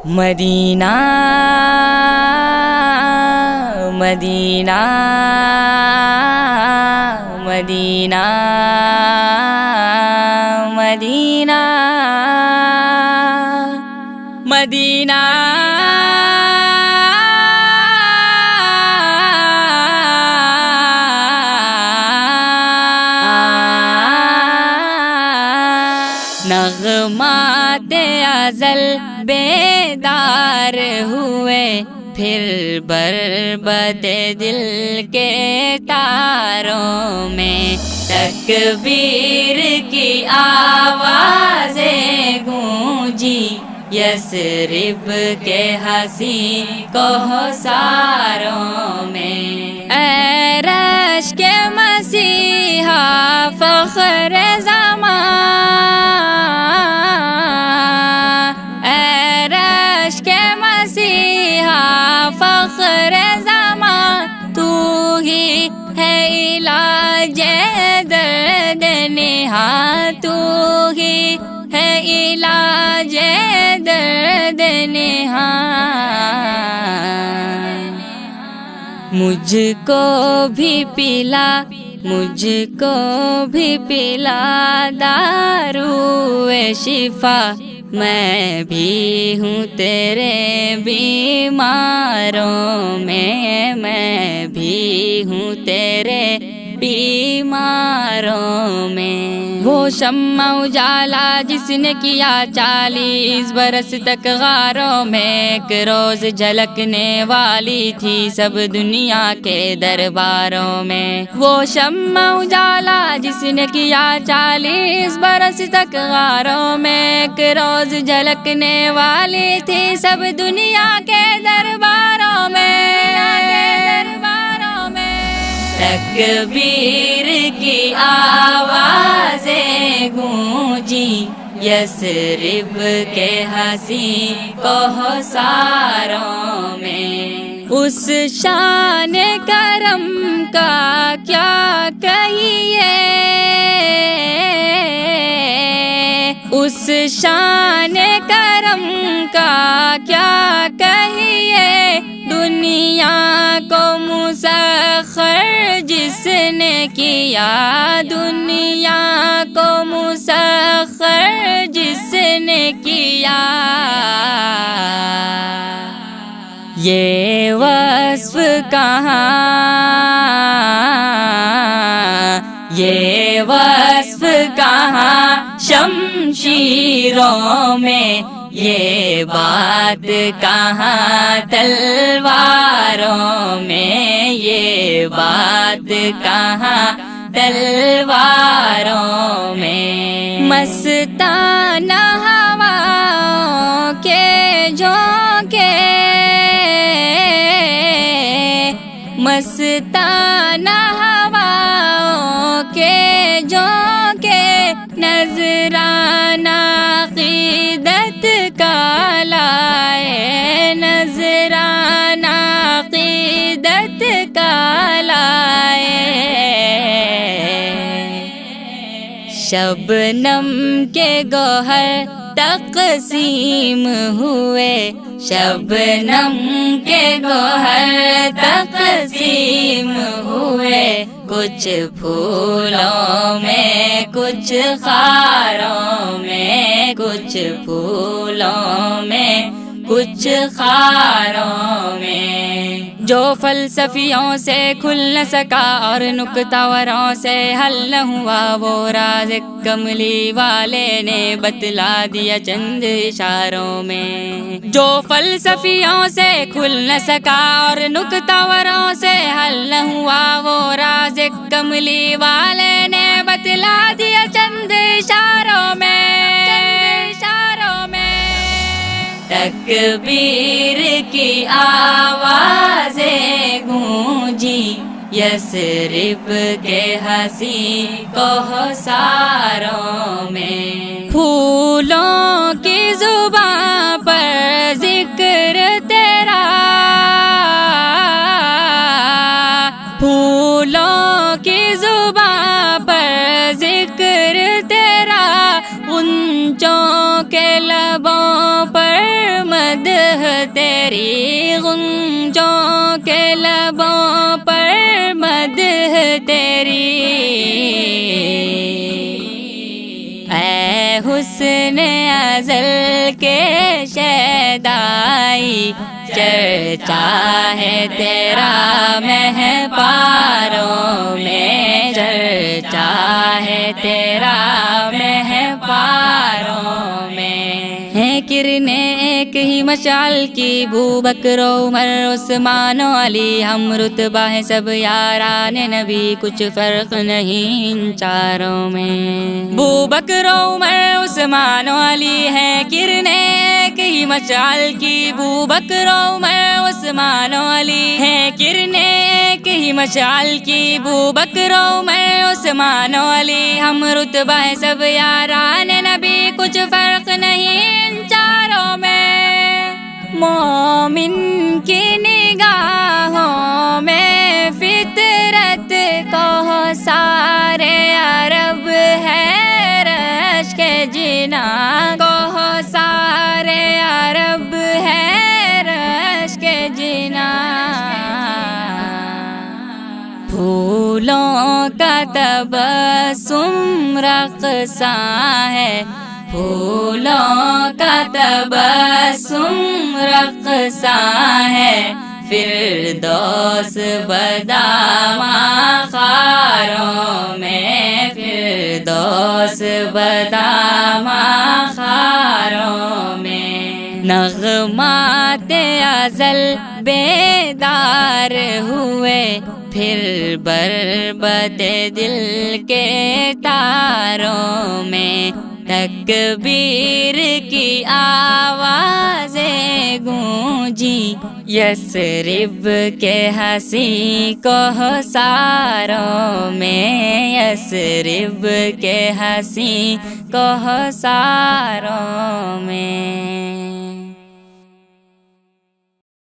مدینہ مدینہ مدینہ مدینہ مدینہ نغمات ازل بیدار ہوئے، پھر بربد دل کے تاروں میں تکبیر کی آوازیں گونجی، یثرب کے حسین کوثروں میں۔ اے رش کے مسیحا فخر زمان، اے رش کے مسیحا فخر زمان، تو ہی ہے علاج درد نہاں، تو ہی ہے علاج درد نہاں۔ مجھ کو بھی پلا، مجھ کو بھی پلا دارو شفا، میں بھی ہوں تیرے بیماروں میں بھی ہوں تیرے بیماروں میں۔ وہ شمع اجالا جس نے کیا 40 برس تک غاروں میں، ایک روز جھلکنے والی تھی سب دنیا کے درباروں میں۔ وہ شمع اجالا جس نے کیا 40 برس تک غاروں میں، ایک روز جھلکنے والی تھی سب دنیا کے درباروں میں۔ تکبیر کی آوازیں گونجی، یثرب کے حسین کوثروں میں۔ اس شان کرم کا کیا کہیے، اس شان کرم کا کیا کہیے، دنیا کو مسخر جس نے کیا، دنیا کو مسخر جس نے کیا۔ یہ وصف کہاں، یہ وصف کہاں شمشیروں میں، یہ بات کہاں تلواروں میں، یہ بات کہاں تلواروں میں۔ مستانہ ہواؤں کے جھونکے، مستانہ ہواؤں کے جھونکے، نذرانہ عقیدت کا لائے، نذرانہ عقیدت کا لائے۔ شبنم کے گوہر تقسیم ہوئے، شبنم کے گوہر تقسیم ہوئے، کچھ پھولوں میں کچھ خاروں میں، کچھ پھولوں میں کچھ خاروں میں۔ جو فلسفیوں سے کھل نہ سکا اور نکتہ وروں سے حل نہ ہوا، وہ راز کملی والے نے بتلا دیا چند اشاروں میں۔ جو فلسفیوں سے کھل نہ سکا اور نکتہ وروں سے حل نہ ہوا، وہ راز کملی والے نے بتلا دیا چند اشاروں میں۔ تکبیر کی آوازیں گونجی، یثرب کے حسین کوثروں میں۔ پھولوں کی زباں پر ذکر تیرا، پھولوں کی زباں پر ذکر تیرا، غنچوں کے لبوں پر مد تیری، غنجوں کے لبوں پر مدح تیری، اے حسن ازل کے شیدائی، چرچا ہے تیرا مہپاروں میں، چرچا ہے تیرا مہپاروں میں، ہے کرنیں ایک ہی مشعل کی، ابو بکر و عمر عثمان و علی، ہم رتبہ ہے سب یاران نبی، کچھ فرق نہیں ان چاروں میں، ابو بکر و عمر عثمان و علی ہے کرنیں ایک ہی مشعل کی، ابو بکر و عمر عثمان و علی ہے کرنیں ایک ہی مشعل کی، ابو بکر و عمر عثمان و علی، ہم رتبہ ہے سب یاران نبی، کچھ فرق نہیں ان چاروں میں، مومن کی نگاہوں میں فطرت کو سارے عرب ہے، رشک جنا کو سارے عرب ہے، رشک جنا، پھولوں کا تبسم رقصاں ہے، پھولوں کا تبسم رقصاں ہے، فردوس بداماں خاروں میں، فردوس بداماں خاروں میں، نغمات ازل بیدار ہوئے، پھر بربد دل کے تاروں میں، تکبیر کی آوازیں گونجی، یثرب کے حسین کوثروں میں، یثرب کے حسین کوثروں میں۔